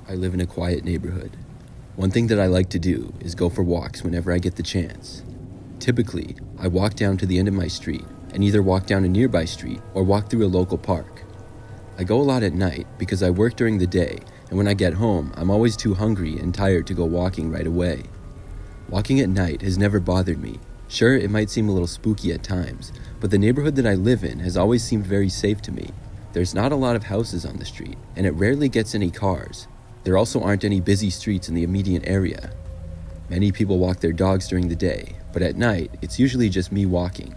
I live in a quiet neighborhood. One thing that I like to do is go for walks whenever I get the chance. Typically, I walk down to the end of my street and either walk down a nearby street or walk through a local park. I go a lot at night because I work during the day, and when I get home, I'm always too hungry and tired to go walking right away. Walking at night has never bothered me. Sure, it might seem a little spooky at times, but the neighborhood that I live in has always seemed very safe to me. There's not a lot of houses on the street, and it rarely gets any cars. There also aren't any busy streets in the immediate area. Many people walk their dogs during the day, but at night, it's usually just me walking.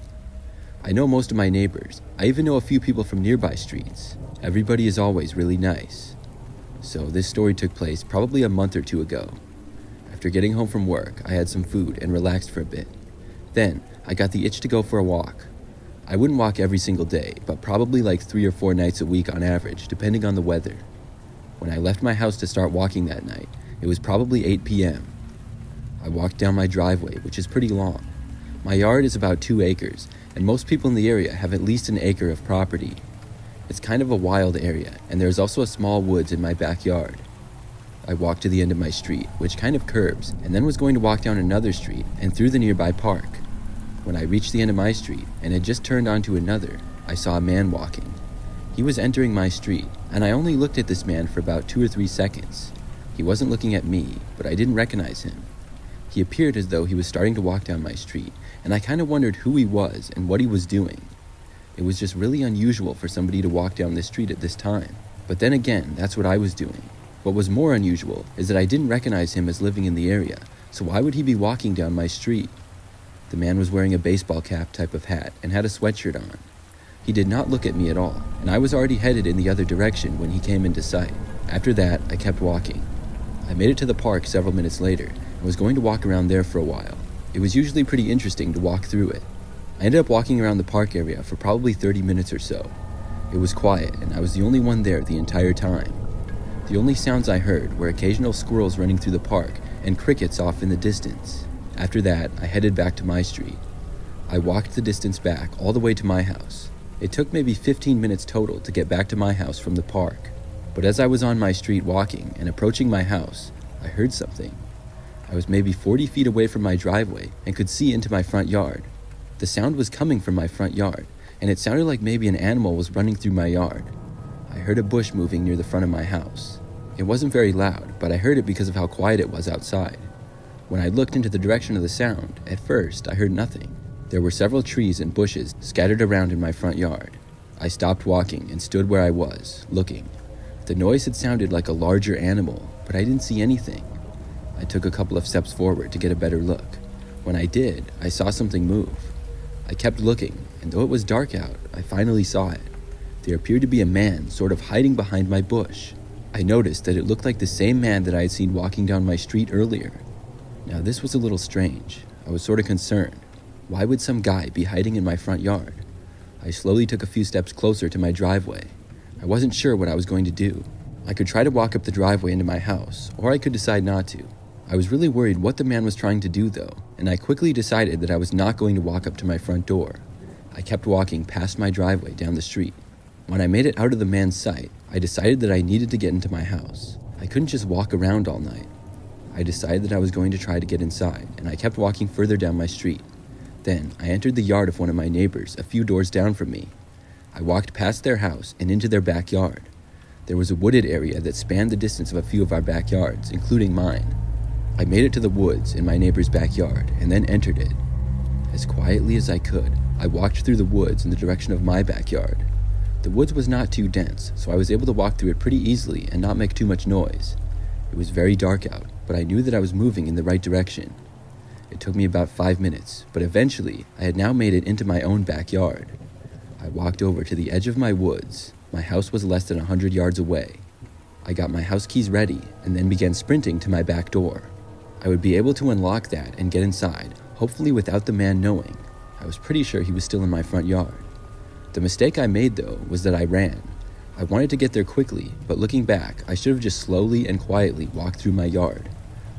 I know most of my neighbors. I even know a few people from nearby streets. Everybody is always really nice. So this story took place probably a month or two ago. After getting home from work, I had some food and relaxed for a bit. Then, I got the itch to go for a walk. I wouldn't walk every single day, but probably like 3 or 4 nights a week on average, depending on the weather. When I left my house to start walking that night, it was probably 8 p.m. I walked down my driveway, which is pretty long. My yard is about 2 acres, and most people in the area have at least an acre of property. It's kind of a wild area, and there's also a small woods in my backyard. I walked to the end of my street, which kind of curves, and then was going to walk down another street and through the nearby park. When I reached the end of my street and had just turned onto another, I saw a man walking. He was entering my street, and I only looked at this man for about 2 or 3 seconds. He wasn't looking at me, but I didn't recognize him. He appeared as though he was starting to walk down my street, and I kind of wondered who he was and what he was doing. It was just really unusual for somebody to walk down this street at this time. But then again, that's what I was doing. What was more unusual is that I didn't recognize him as living in the area, so why would he be walking down my street? The man was wearing a baseball cap type of hat and had a sweatshirt on. He did not look at me at all, and I was already headed in the other direction when he came into sight. After that, I kept walking. I made it to the park several minutes later and was going to walk around there for a while. It was usually pretty interesting to walk through it. I ended up walking around the park area for probably 30 minutes or so. It was quiet, and I was the only one there the entire time. The only sounds I heard were occasional squirrels running through the park and crickets off in the distance. After that, I headed back to my street. I walked the distance back all the way to my house. It took maybe 15 minutes total to get back to my house from the park. But as I was on my street walking and approaching my house, I heard something. I was maybe 40 feet away from my driveway and could see into my front yard. The sound was coming from my front yard, and it sounded like maybe an animal was running through my yard. I heard a bush moving near the front of my house. It wasn't very loud, but I heard it because of how quiet it was outside. When I looked into the direction of the sound, at first I heard nothing. There were several trees and bushes scattered around in my front yard. I stopped walking and stood where I was, looking. The noise had sounded like a larger animal, but I didn't see anything. I took a couple of steps forward to get a better look. When I did, I saw something move. I kept looking, and though it was dark out, I finally saw it. There appeared to be a man sort of hiding behind my bush. I noticed that it looked like the same man that I had seen walking down my street earlier. Now this was a little strange. I was sort of concerned. Why would some guy be hiding in my front yard? I slowly took a few steps closer to my driveway. I wasn't sure what I was going to do. I could try to walk up the driveway into my house, or I could decide not to. I was really worried what the man was trying to do though, and I quickly decided that I was not going to walk up to my front door. I kept walking past my driveway down the street. When I made it out of the man's sight, I decided that I needed to get into my house. I couldn't just walk around all night. I decided that I was going to try to get inside, and I kept walking further down my street. Then, I entered the yard of one of my neighbors a few doors down from me. I walked past their house and into their backyard. There was a wooded area that spanned the distance of a few of our backyards, including mine. I made it to the woods in my neighbor's backyard and then entered it. As quietly as I could, I walked through the woods in the direction of my backyard. The woods was not too dense, so I was able to walk through it pretty easily and not make too much noise. It was very dark out, but I knew that I was moving in the right direction. It took me about 5 minutes, but eventually I had now made it into my own backyard. I walked over to the edge of my woods. My house was less than 100 yards away. I got my house keys ready and then began sprinting to my back door. I would be able to unlock that and get inside, hopefully without the man knowing. I was pretty sure he was still in my front yard. The mistake I made though was that I ran. I wanted to get there quickly, but looking back, I should have just slowly and quietly walked through my yard.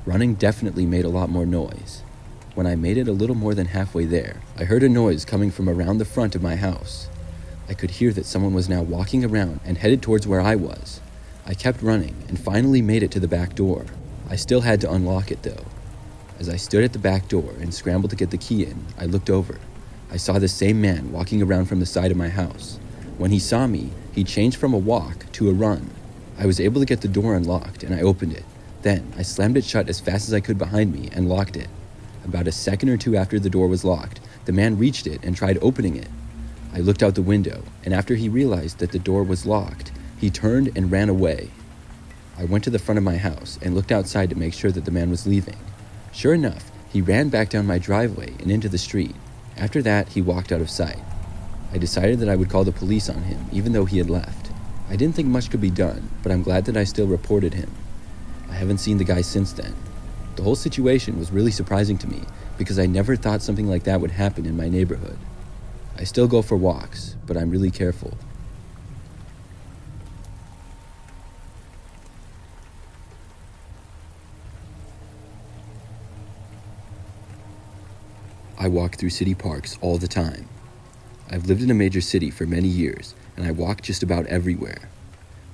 Running definitely made a lot more noise. When I made it a little more than halfway there, I heard a noise coming from around the front of my house. I could hear that someone was now walking around and headed towards where I was. I kept running and finally made it to the back door. I still had to unlock it though. As I stood at the back door and scrambled to get the key in, I looked over. I saw the same man walking around from the side of my house. When he saw me, he changed from a walk to a run. I was able to get the door unlocked and I opened it. Then I slammed it shut as fast as I could behind me and locked it. About a second or two after the door was locked, the man reached it and tried opening it. I looked out the window, and after he realized that the door was locked, he turned and ran away. I went to the front of my house and looked outside to make sure that the man was leaving. Sure enough, he ran back down my driveway and into the street. After that, he walked out of sight. I decided that I would call the police on him, even though he had left. I didn't think much could be done, but I'm glad that I still reported him. I haven't seen the guy since then. The whole situation was really surprising to me because I never thought something like that would happen in my neighborhood. I still go for walks, but I'm really careful. I walk through city parks all the time. I've lived in a major city for many years, and I walk just about everywhere.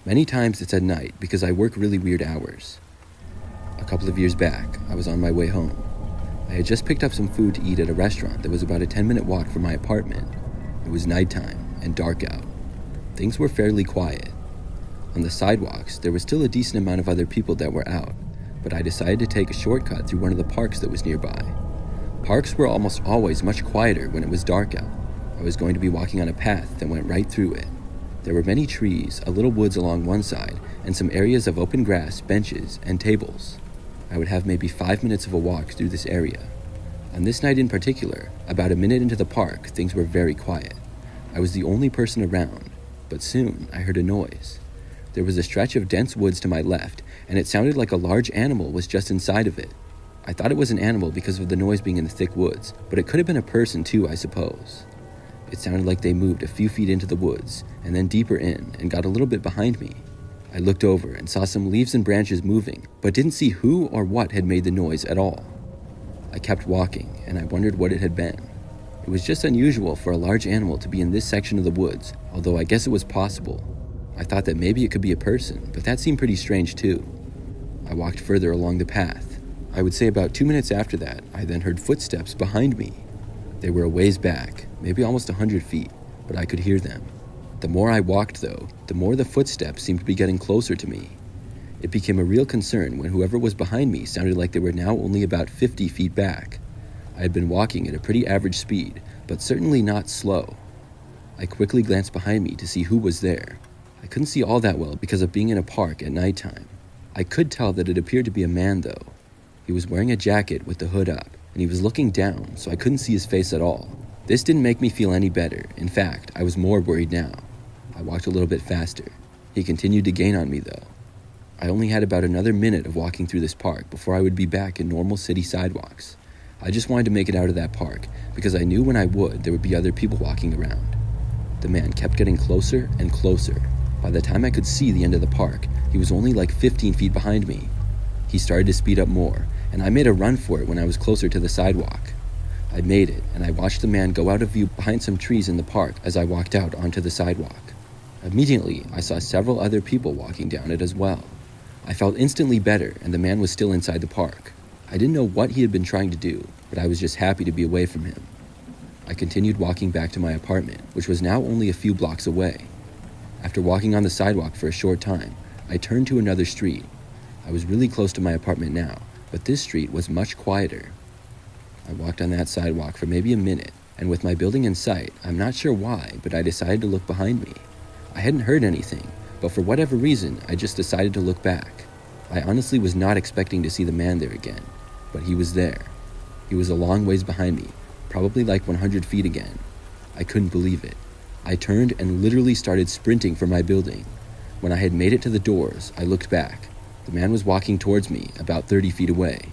Many times it's at night because I work really weird hours. A couple of years back, I was on my way home. I had just picked up some food to eat at a restaurant that was about a 10-minute walk from my apartment. It was nighttime and dark out. Things were fairly quiet. On the sidewalks, there was still a decent amount of other people that were out, but I decided to take a shortcut through one of the parks that was nearby. Parks were almost always much quieter when it was dark out. I was going to be walking on a path that went right through it. There were many trees, a little woods along one side, and some areas of open grass, benches, and tables. I would have maybe 5 minutes of a walk through this area. On this night in particular, about a minute into the park, things were very quiet. I was the only person around, but soon I heard a noise. There was a stretch of dense woods to my left, and it sounded like a large animal was just inside of it. I thought it was an animal because of the noise being in the thick woods, but it could have been a person too, I suppose. It sounded like they moved a few feet into the woods, and then deeper in, and got a little bit behind me. I looked over and saw some leaves and branches moving, but didn't see who or what had made the noise at all. I kept walking, and I wondered what it had been. It was just unusual for a large animal to be in this section of the woods, although I guess it was possible. I thought that maybe it could be a person, but that seemed pretty strange too. I walked further along the path. I would say about 2 minutes after that, I then heard footsteps behind me. They were a ways back, maybe almost 100 feet, but I could hear them. The more I walked, though, the more the footsteps seemed to be getting closer to me. It became a real concern when whoever was behind me sounded like they were now only about 50 feet back. I had been walking at a pretty average speed, but certainly not slow. I quickly glanced behind me to see who was there. I couldn't see all that well because of being in a park at nighttime. I could tell that it appeared to be a man, though. He was wearing a jacket with the hood up, and he was looking down, so I couldn't see his face at all. This didn't make me feel any better. In fact, I was more worried now. I walked a little bit faster. He continued to gain on me, though. I only had about another minute of walking through this park before I would be back in normal city sidewalks. I just wanted to make it out of that park because I knew when I would, there would be other people walking around. The man kept getting closer and closer. By the time I could see the end of the park, he was only like 15 feet behind me. He started to speed up more, and I made a run for it when I was closer to the sidewalk. I made it, and I watched the man go out of view behind some trees in the park as I walked out onto the sidewalk. Immediately, I saw several other people walking down it as well. I felt instantly better, and the man was still inside the park. I didn't know what he had been trying to do, but I was just happy to be away from him. I continued walking back to my apartment, which was now only a few blocks away. After walking on the sidewalk for a short time, I turned to another street. I was really close to my apartment now, but this street was much quieter. I walked on that sidewalk for maybe a minute, and with my building in sight, I'm not sure why, but I decided to look behind me. I hadn't heard anything, but for whatever reason, I just decided to look back. I honestly was not expecting to see the man there again, but he was there. He was a long ways behind me, probably like 100 feet again. I couldn't believe it. I turned and literally started sprinting for my building. When I had made it to the doors, I looked back. The man was walking towards me, about 30 feet away.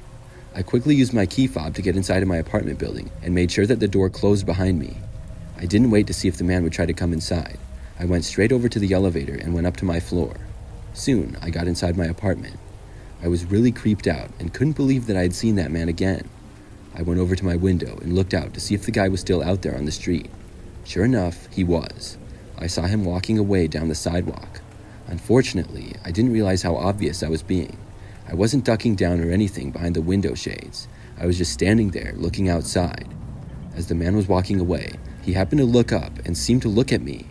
I quickly used my key fob to get inside of my apartment building and made sure that the door closed behind me. I didn't wait to see if the man would try to come inside. I went straight over to the elevator and went up to my floor. Soon, I got inside my apartment. I was really creeped out and couldn't believe that I had seen that man again. I went over to my window and looked out to see if the guy was still out there on the street. Sure enough, he was. I saw him walking away down the sidewalk. Unfortunately, I didn't realize how obvious I was being. I wasn't ducking down or anything behind the window shades. I was just standing there looking outside. As the man was walking away, he happened to look up and seemed to look at me.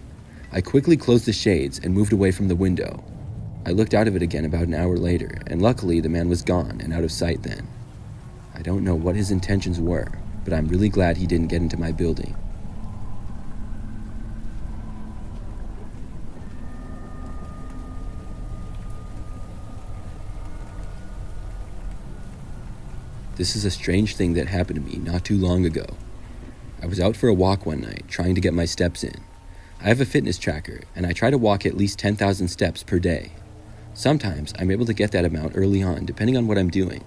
I quickly closed the shades and moved away from the window. I looked out of it again about an hour later, and luckily the man was gone and out of sight then. I don't know what his intentions were, but I'm really glad he didn't get into my building. This is a strange thing that happened to me not too long ago. I was out for a walk one night, trying to get my steps in. I have a fitness tracker, and I try to walk at least 10,000 steps per day. Sometimes I'm able to get that amount early on, depending on what I'm doing.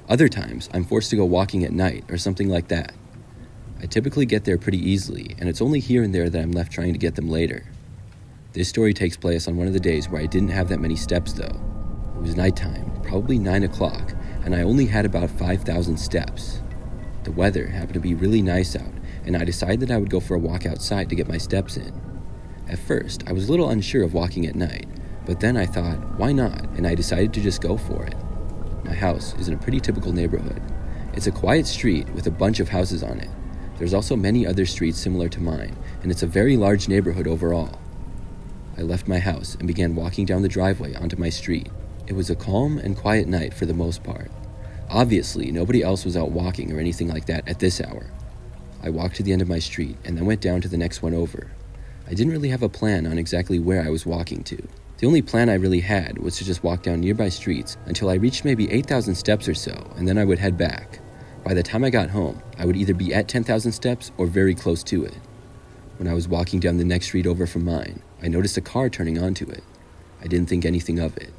Other times, I'm forced to go walking at night or something like that. I typically get there pretty easily, and it's only here and there that I'm left trying to get them later. This story takes place on one of the days where I didn't have that many steps though. It was nighttime, probably 9 o'clock, and I only had about 5,000 steps. The weather happened to be really nice out, and I decided that I would go for a walk outside to get my steps in. At first, I was a little unsure of walking at night, but then I thought, why not, and I decided to just go for it. My house is in a pretty typical neighborhood. It's a quiet street with a bunch of houses on it. There's also many other streets similar to mine, and it's a very large neighborhood overall. I left my house and began walking down the driveway onto my street. It was a calm and quiet night for the most part. Obviously, nobody else was out walking or anything like that at this hour. I walked to the end of my street and then went down to the next one over. I didn't really have a plan on exactly where I was walking to. The only plan I really had was to just walk down nearby streets until I reached maybe 8,000 steps or so, and then I would head back. By the time I got home, I would either be at 10,000 steps or very close to it. When I was walking down the next street over from mine, I noticed a car turning onto it. I didn't think anything of it.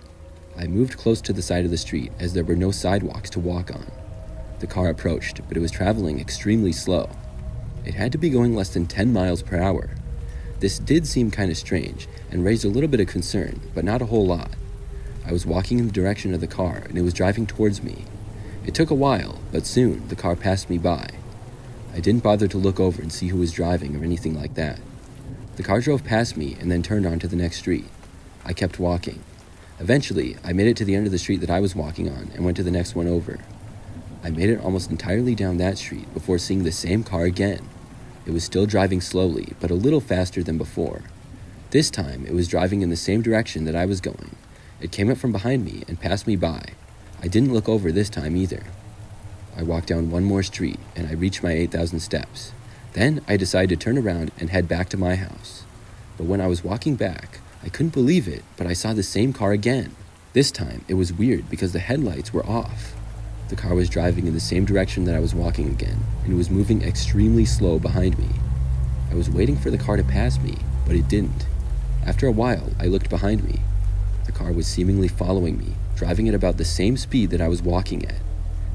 I moved close to the side of the street as there were no sidewalks to walk on. The car approached, but it was traveling extremely slow. It had to be going less than 10 miles per hour. This did seem kind of strange and raised a little bit of concern, but not a whole lot. I was walking in the direction of the car and it was driving towards me. It took a while, but soon the car passed me by. I didn't bother to look over and see who was driving or anything like that. The car drove past me and then turned onto the next street. I kept walking. Eventually, I made it to the end of the street that I was walking on and went to the next one over. I made it almost entirely down that street before seeing the same car again. It was still driving slowly, but a little faster than before. This time, it was driving in the same direction that I was going. It came up from behind me and passed me by. I didn't look over this time either. I walked down one more street and I reached my 8,000 steps. Then I decided to turn around and head back to my house. But when I was walking back, I couldn't believe it, but I saw the same car again. This time, it was weird because the headlights were off. The car was driving in the same direction that I was walking again, and it was moving extremely slow behind me. I was waiting for the car to pass me, but it didn't. After a while, I looked behind me. The car was seemingly following me, driving at about the same speed that I was walking at.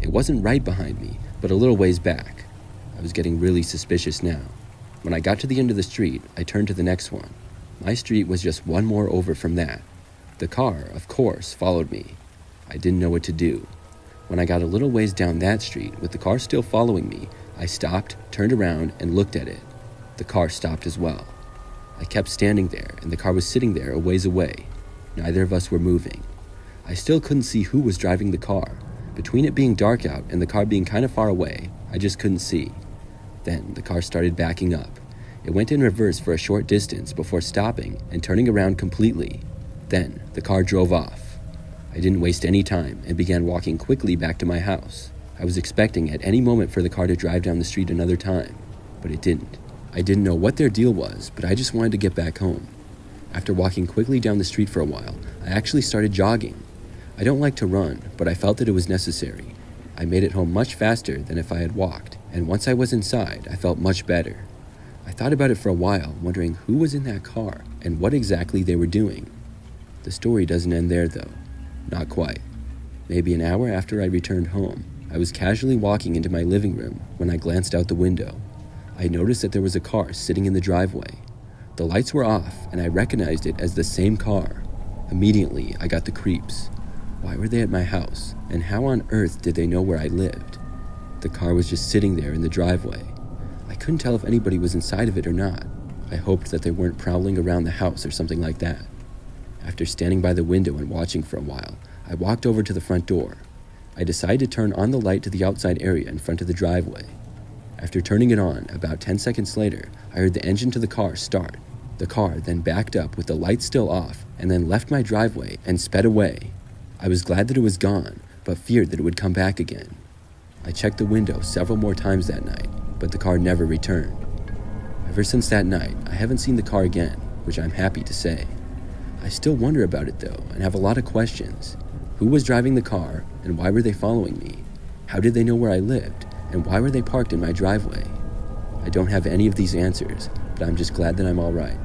It wasn't right behind me, but a little ways back. I was getting really suspicious now. When I got to the end of the street, I turned to the next one. My street was just one more over from that. The car, of course, followed me. I didn't know what to do. When I got a little ways down that street, with the car still following me, I stopped, turned around, and looked at it. The car stopped as well. I kept standing there, and the car was sitting there a ways away. Neither of us were moving. I still couldn't see who was driving the car. Between it being dark out and the car being kind of far away, I just couldn't see. Then the car started backing up. It went in reverse for a short distance before stopping and turning around completely. Then the car drove off. I didn't waste any time and began walking quickly back to my house. I was expecting at any moment for the car to drive down the street another time, but it didn't. I didn't know what their deal was, but I just wanted to get back home. After walking quickly down the street for a while, I actually started jogging. I don't like to run, but I felt that it was necessary. I made it home much faster than if I had walked, and once I was inside, I felt much better. I thought about it for a while, wondering who was in that car and what exactly they were doing. The story doesn't end there though. Not quite. Maybe an hour after I returned home, I was casually walking into my living room when I glanced out the window. I noticed that there was a car sitting in the driveway. The lights were off and I recognized it as the same car. Immediately, I got the creeps. Why were they at my house? And how on earth did they know where I lived? The car was just sitting there in the driveway. I couldn't tell if anybody was inside of it or not. I hoped that they weren't prowling around the house or something like that. After standing by the window and watching for a while, I walked over to the front door. I decided to turn on the light to the outside area in front of the driveway. After turning it on, about 10 seconds later, I heard the engine to the car start. The car then backed up with the lights still off and then left my driveway and sped away. I was glad that it was gone, but feared that it would come back again. I checked the window several more times that night, but the car never returned. Ever since that night, I haven't seen the car again, which I'm happy to say. I still wonder about it though, and have a lot of questions. Who was driving the car, and why were they following me? How did they know where I lived, and why were they parked in my driveway? I don't have any of these answers, but I'm just glad that I'm all right.